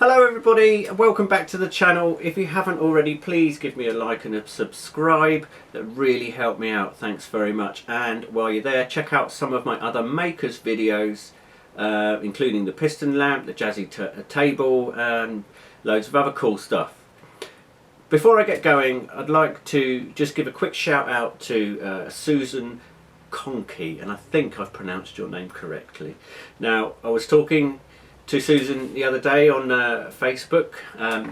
Hello everybody, welcome back to the channel. If you haven't already, please give me a like and a subscribe. That really helped me out, thanks very much. And while you're there, check out some of my other makers videos, including the piston lamp, the jazzy table, and loads of other cool stuff. Before I get going, I'd like to just give a quick shout out to Susan Conkey, and I think I've pronounced your name correctly. Now, I was talking to Susan the other day on Facebook,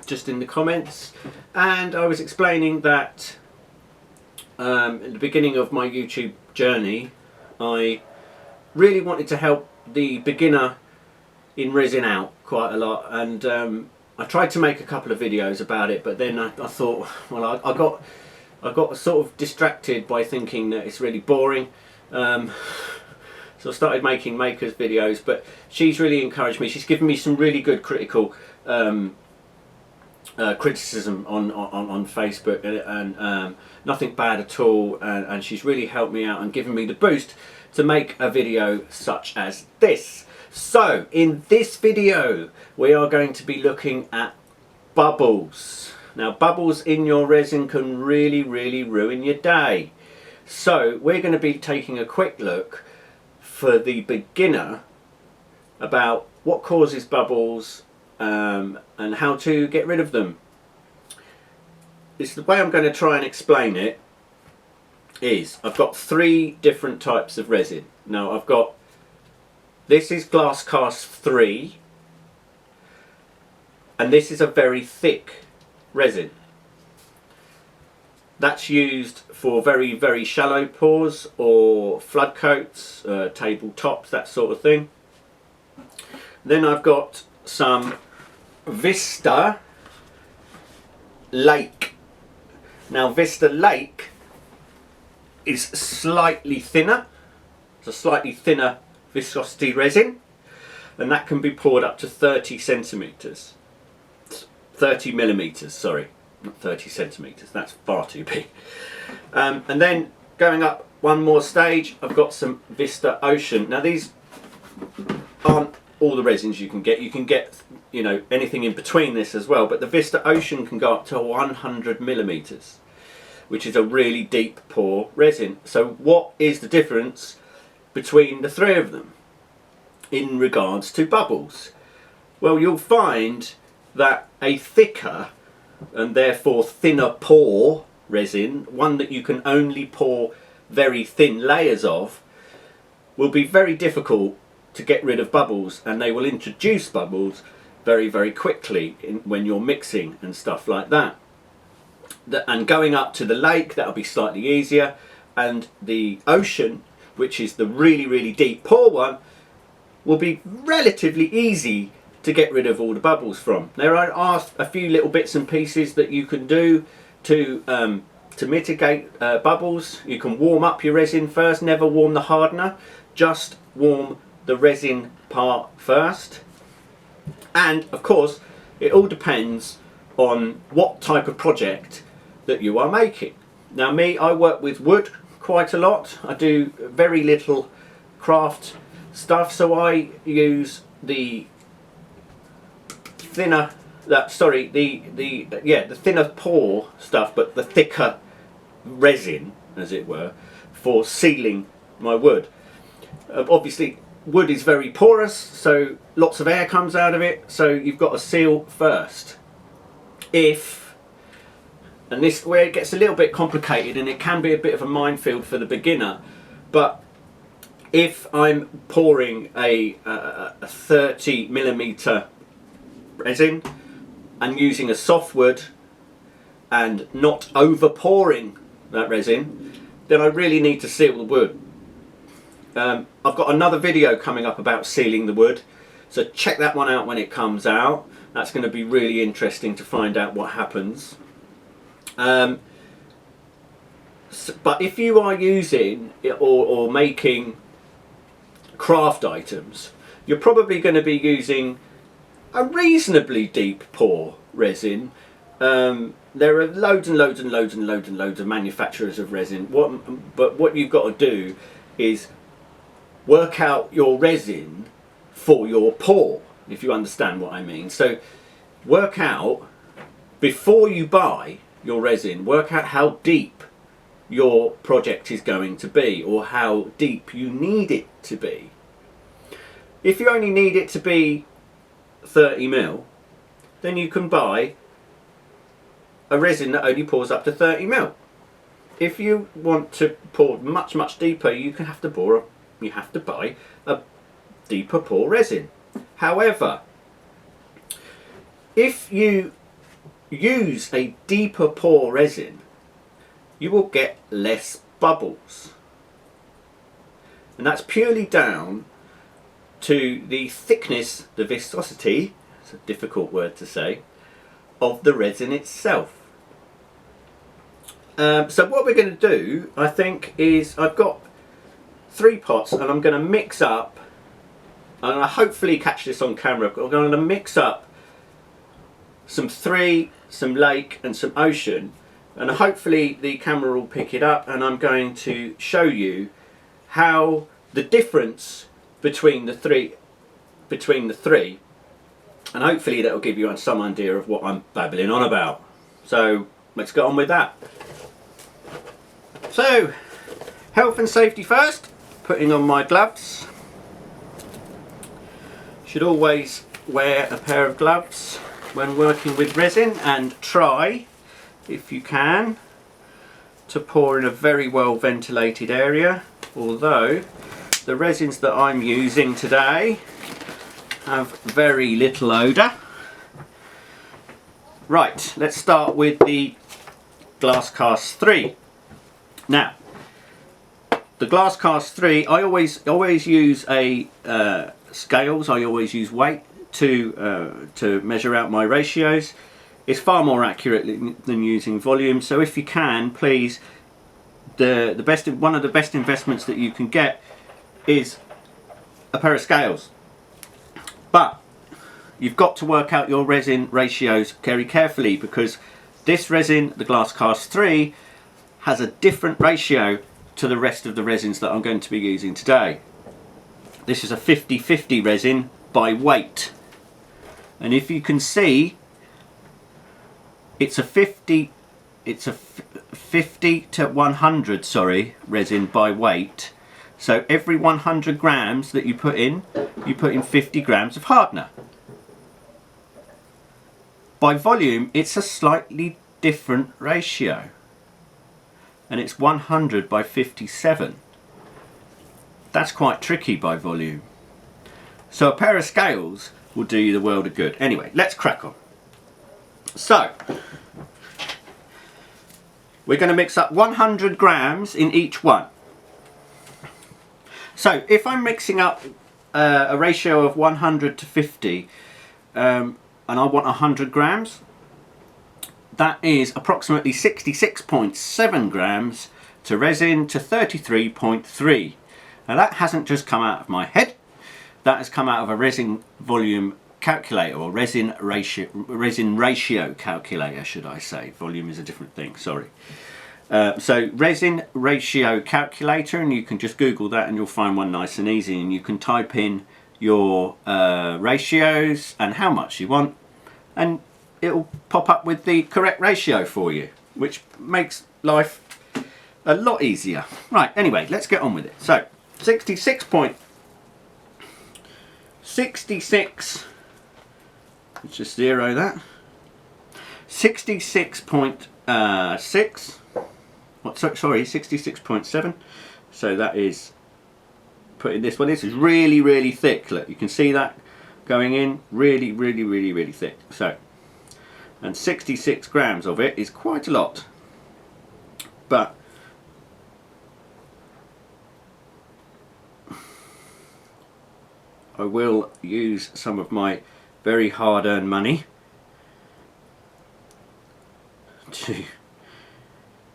just in the comments, and I was explaining that at the beginning of my YouTube journey I really wanted to help the beginner in resin out quite a lot, and I tried to make a couple of videos about it, but then I thought, well, I got sort of distracted by thinking that it's really boring. So I started making makers videos, but she's really encouraged me. She's given me some really good critical criticism on Facebook, and nothing bad at all, and she's really helped me out and given me the boost to make a video such as this. So in this video we are going to be looking at bubbles. Now, bubbles in your resin can really ruin your day. So we're going to be taking a quick look for the beginner about what causes bubbles and how to get rid of them. It's the way I'm going to try and explain it is I've got three different types of resin. Now I've got, this is glass cast 3, and this is a very thick resin. That's used for very shallow pours or flood coats, table tops, that sort of thing. Then I've got some Vista Lake. Now Vista Lake is slightly thinner. It's a slightly thinner viscosity resin, and that can be poured up to 30 centimeters. 30 millimeters, sorry. Not 30 centimeters, that's far too big. And then going up one more stage, I've got some Vista Ocean. Now these aren't all the resins you can get. You can get, you know, anything in between this as well, but the Vista Ocean can go up to 100 millimeters, which is a really deep pour resin. So what is the difference between the three of them in regards to bubbles? Well, you'll find that a thicker and therefore thinner pour resin, one that you can only pour very thin layers of, will be very difficult to get rid of bubbles, and they will introduce bubbles very quickly when you're mixing and stuff like that. And going up to the lake, that'll be slightly easier, and the ocean, which is the really deep pour one, will be relatively easy to get rid of all the bubbles from. There are a few little bits and pieces that you can do to mitigate bubbles. You can warm up your resin first, never warm the hardener, just warm the resin part first. And of course it all depends on what type of project that you are making. Now I work with wood quite a lot. I do very little craft stuff, so I use the thinner, the thinner pour stuff, but the thicker resin, as it were, for sealing my wood. Obviously wood is very porous, so lots of air comes out of it, so you've got to seal first. And this where it gets a little bit complicated, and it can be a bit of a minefield for the beginner, but if I'm pouring a 30 millimeter resin and using a softwood and not over pouring that resin, then I really need to seal the wood. I've got another video coming up about sealing the wood, so check that one out when it comes out. That's going to be really interesting to find out what happens. But if you are using or making craft items, you're probably going to be using a reasonably deep pour resin. There are loads of manufacturers of resin. But what you've got to do is work out your resin for your pour, if you understand what I mean. So work out, before you buy your resin, work out how deep your project is going to be, or how deep you need it to be. If you only need it to be 30 ml, then you can buy a resin that only pours up to 30 ml. If you want to pour much deeper, you have to buy a deeper pour resin. However, if you use a deeper pour resin, you will get less bubbles, and that's purely down to the thickness, the viscosity, it's a difficult word to say, of the resin itself. So what we're going to do, I think, is I've got 3 pots, and I'm going to mix up, and I'll hopefully catch this on camera, but I'm going to mix up some Three, some Lake and some Ocean, and hopefully the camera will pick it up, and I'm going to show you how the difference between the three, and hopefully that will give you some idea of what I'm babbling on about. So let's get on with that. So, health and safety first, putting on my gloves. Should always wear a pair of gloves when working with resin, and try, if you can, to pour in a very well ventilated area, although the resins that I'm using today have very little odour. Right, let's start with the Glass Cast 3. Now, the Glass Cast 3, I always use a scales. I always use weight to measure out my ratios. It's far more accurate than using volume. So if you can, please, one of the best investments that you can get is a pair of scales. But you've got to work out your resin ratios very carefully, because this resin, the Glass Cast 3, has a different ratio to the rest of the resins that I'm going to be using today. This is a 50-50 resin by weight, and if you can see, it's a 50 to 100 resin by weight. So every 100 grams that you put in 50 grams of hardener. By volume, it's a slightly different ratio, and it's 100 by 57. That's quite tricky by volume. So a pair of scales will do you the world of good. Anyway, let's crack on. So, we're going to mix up 100 grams in each one. So, if I'm mixing up a ratio of 100 to 50, and I want 100 grams, that is approximately 66.7 grams to resin to 33.3. Now that hasn't just come out of my head, that has come out of a resin volume calculator, or resin ratio calculator, should I say. Volume is a different thing, sorry. So resin ratio calculator, and you can just Google that and you'll find one nice and easy, and you can type in your ratios and how much you want, and it'll pop up with the correct ratio for you, which makes life a lot easier. Right, anyway, let's get on with it. So 66, let's just zero that. 66.6, sorry, 66.7. So that is, putting this one, this is really thick. Look, you can see that going in, really thick. So, and 66 grams of it is quite a lot, but I will use some of my very hard-earned money to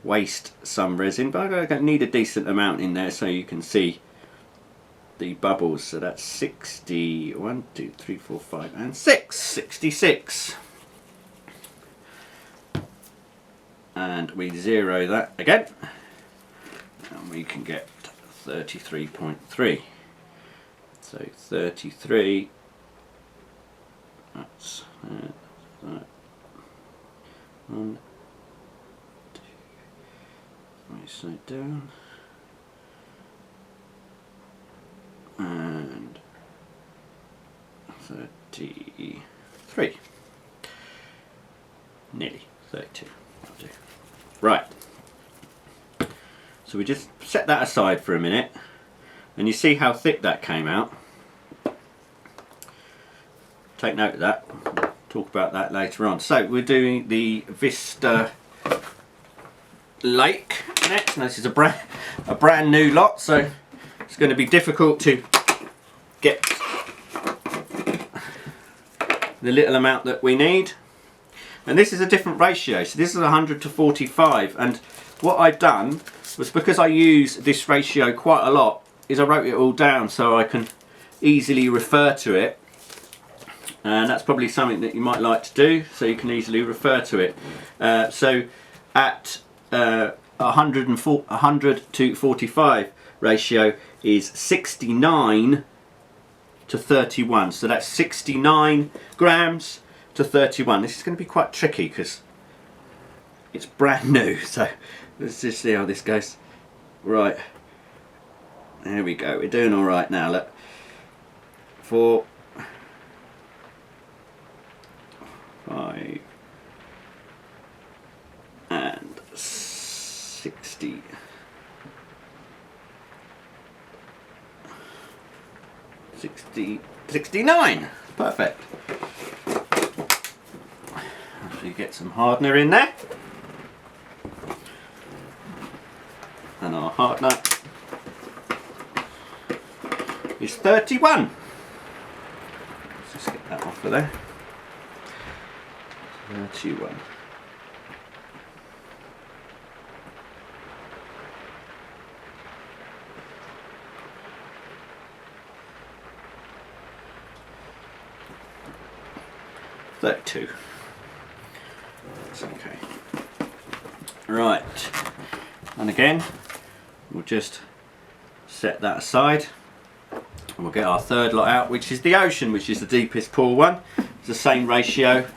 waste some resin, but I need a decent amount in there so you can see the bubbles. So that's 60, 1, 2, 3, 4, 5 and 6, 66. And we zero that again, and we can get 33.3. So 33, that's Right. 1, 2, raise that down, and 33. Nearly 32. I'll do. Right. So we just set that aside for a minute, and you see how thick that came out. Take note of that. We'll talk about that later on. So we're doing the Vista Lake next. Now this is a brand new lot, so it's going to be difficult to get the little amount that we need. And this is a different ratio, so this is 100 to 45, and what I've done was, because I use this ratio quite a lot, is I wrote it all down so I can easily refer to it, and that's probably something that you might like to do, so you can easily refer to it. So at 100 to 45 ratio is 69 to 31, so that's 69 grams to 31. This is going to be quite tricky because it's brand new, so let's just see how this goes. Right, there we go, we're doing alright now. Look, 4, 5 and 60, 69. Perfect. Actually get some hardener in there, and our hardener is 31. Let's just get that off of there. 31. Two. That's okay. Right, and again we'll just set that aside, and we'll get our third lot out, which is the Ocean, which is the deepest pool one. It's the same ratio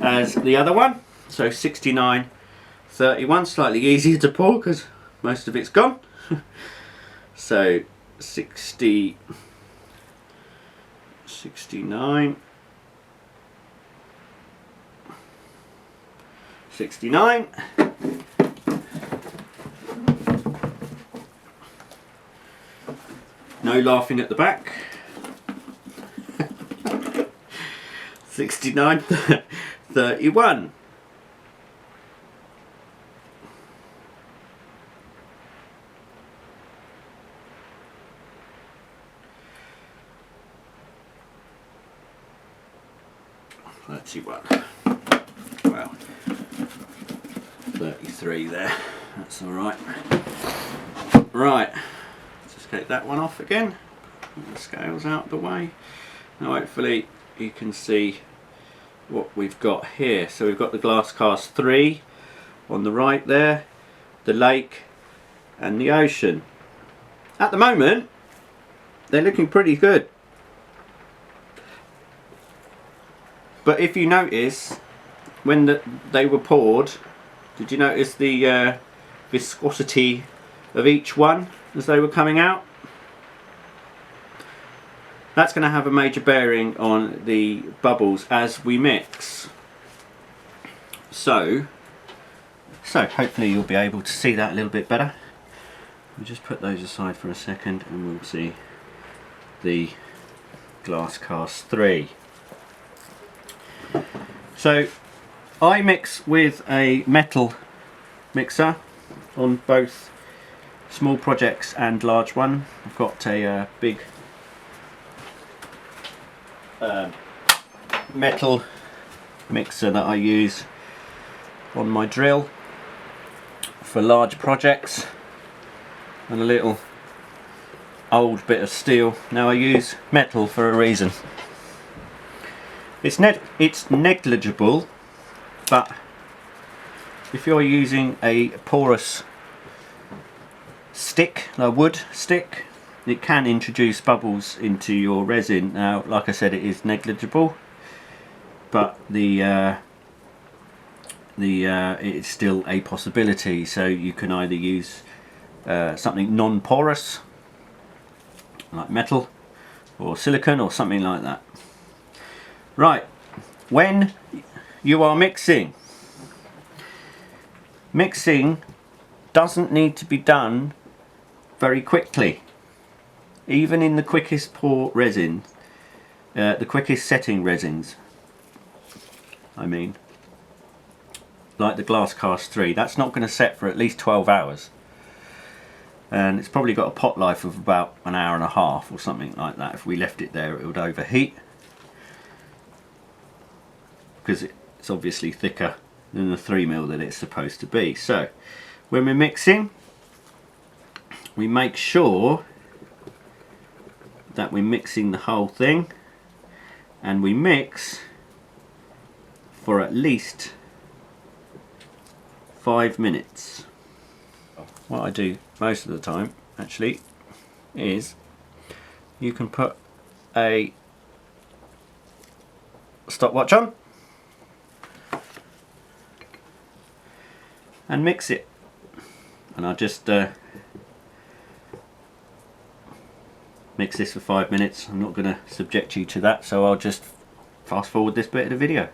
as the other one, so 69, 31, slightly easier to pour because most of it's gone. So 60, 69, 69, no laughing at the back. 69, 31. Well, 33 there, that's alright. Right, just take that one off again, get the scales out of the way. Now hopefully you can see what we've got here. So we've got the glass cast 3 on the right there, the lake and the Ocean. At the moment they're looking pretty good, but if you notice when they were poured, did you notice the viscosity of each one as they were coming out? That's going to have a major bearing on the bubbles as we mix. So hopefully you'll be able to see that a little bit better. We'll just put those aside for a second and we'll see the glass cast 3. So I mix with a metal mixer on both small projects and large one. I've got a big metal mixer that I use on my drill for large projects, and a little old bit of steel. Now I use metal for a reason. It's negligible, but if you're using a porous stick, a wood stick, it can introduce bubbles into your resin. Now, like I said, it is negligible, but it's still a possibility. So you can either use something non-porous like metal or silicone or something like that. Right, when you are mixing doesn't need to be done very quickly. Even in the quickest pour resin, the quickest setting resins, I mean, like the glass cast 3, that's not going to set for at least 12 hours. And it's probably got a pot life of about an hour and a half or something like that. If we left it there, it would overheat, because it's obviously thicker than the 3mm that it's supposed to be. So when we're mixing, we make sure that we're mixing the whole thing, and we mix for at least 5 minutes. What I do most of the time actually is, you can put a stopwatch on and mix it, and I'll just mix this for 5 minutes. I'm not going to subject you to that, so I'll just fast forward this bit of the video.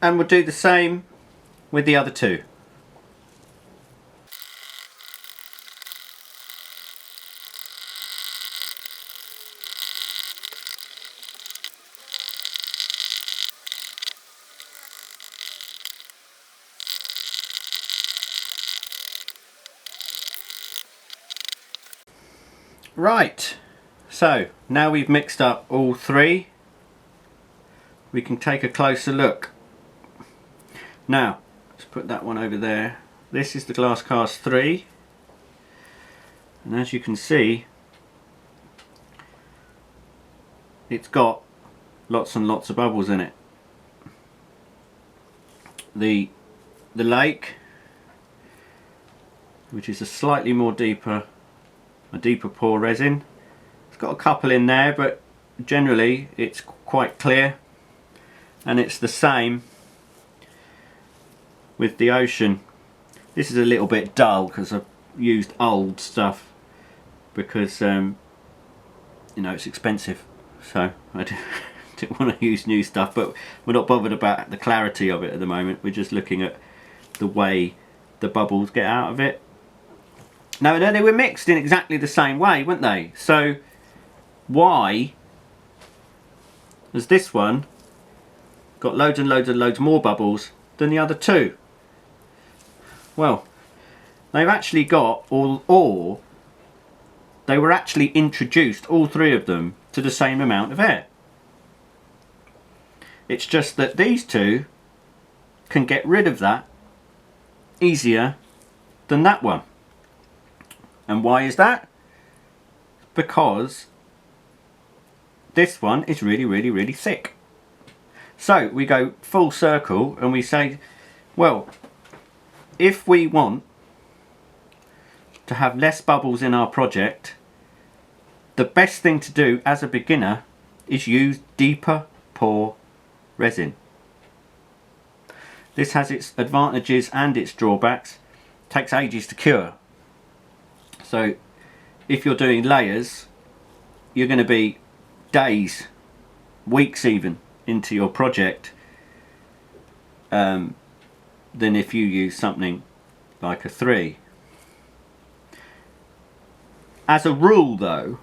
And we'll do the same with the other two. Right, so now we've mixed up all three, we can take a closer look. Now, let's put that one over there. This is the glass cast 3, and as you can see, it's got lots and lots of bubbles in it. The lake, which is a slightly more deeper pour resin, it's got a couple in there, but generally it's quite clear. And it's the same with the ocean. This is a little bit dull because I've used old stuff, because you know, it's expensive, so I didn't want to use new stuff, but we're not bothered about the clarity of it at the moment. We're just looking at the way the bubbles get out of it. Now, they were mixed in exactly the same way, weren't they? So why has this one got loads and loads and loads more bubbles than the other two? Well, they've actually got, or they were actually introduced, all three of them, to the same amount of air. It's just that these two can get rid of that easier than that one. And why is that? Because this one is really, really, really thick. So we go full circle and we say, well, if we want to have less bubbles in our project, the best thing to do as a beginner is use deeper pour resin. This has its advantages and its drawbacks. It takes ages to cure. So if you're doing layers, you're going to be days, weeks even, into your project than if you use something like a 3. As a rule though,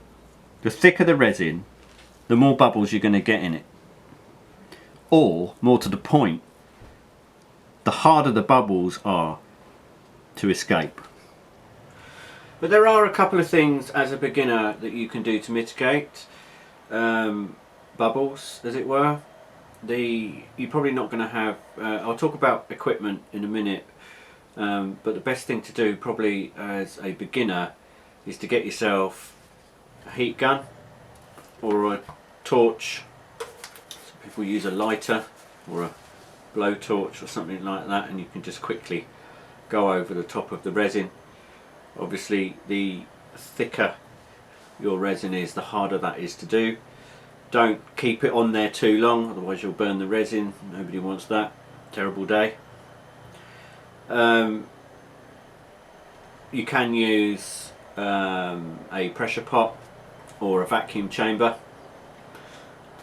the thicker the resin, the more bubbles you're going to get in it. Or, more to the point, the harder the bubbles are to escape. But there are a couple of things as a beginner that you can do to mitigate bubbles, as it were. You're probably not going to have, I'll talk about equipment in a minute, but the best thing to do probably as a beginner is to get yourself a heat gun or a torch. Some people use a lighter or a blowtorch or something like that, and you can just quickly go over the top of the resin. Obviously the thicker your resin is, the harder that is to do. Don't keep it on there too long, otherwise you'll burn the resin. Nobody wants that. Terrible day. You can use a pressure pot or a vacuum chamber.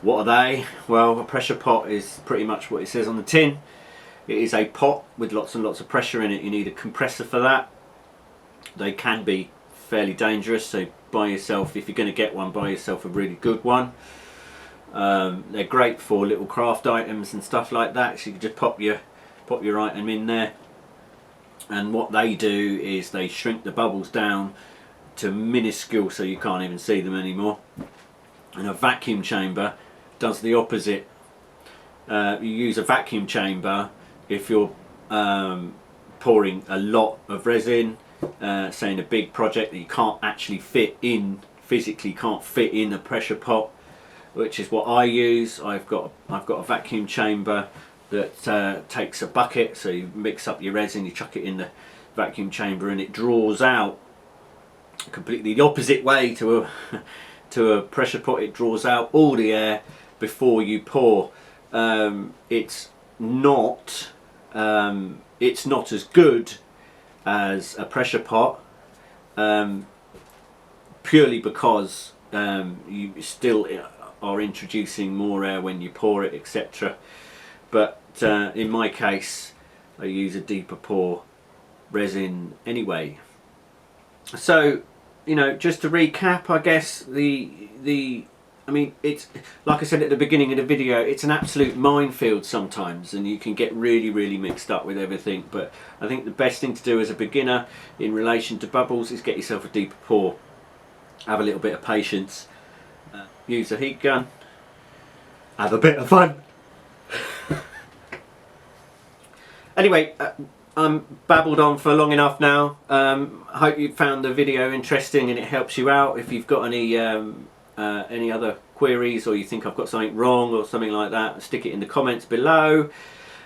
What are they? Well, a pressure pot is pretty much what it says on the tin. It is a pot with lots and lots of pressure in it. You need a compressor for that. They can be fairly dangerous, so buy yourself, if you're going to get one, buy yourself a really good one. They're great for little craft items and stuff like that, so you can just pop your item in there, and what they do is they shrink the bubbles down to minuscule so you can't even see them anymore. And a vacuum chamber does the opposite. You use a vacuum chamber if you're pouring a lot of resin, say in a big project that you can't actually fit in, physically can't fit in a pressure pot, which is what I use. I've got a vacuum chamber that takes a bucket, so you mix up your resin, you chuck it in the vacuum chamber, and it draws out completely the opposite way to a pressure pot. It draws out all the air before you pour. It's not as good as a pressure pot, purely because you still are introducing more air when you pour it, etc. But in my case, I use a deeper pour resin anyway. So, you know, just to recap, I guess I mean, it's like I said at the beginning of the video, it's an absolute minefield sometimes, and you can get really mixed up with everything. But I think the best thing to do as a beginner in relation to bubbles is get yourself a deeper pour. Have a little bit of patience. Use a heat gun. Have a bit of fun. Anyway, I'm babbled on for long enough now. I hope you found the video interesting and it helps you out. If you've got any other queries, or you think I've got something wrong or something like that, stick it in the comments below,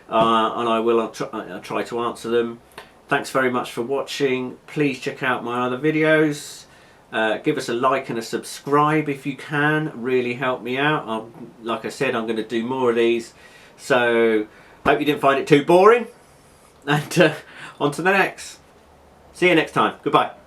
and I'll try to answer them. Thanks very much for watching. Please check out my other videos. Give us a like and a subscribe if you can. Really help me out. Like I said, I'm going to do more of these. So hope you didn't find it too boring. And on to the next. See you next time. Goodbye.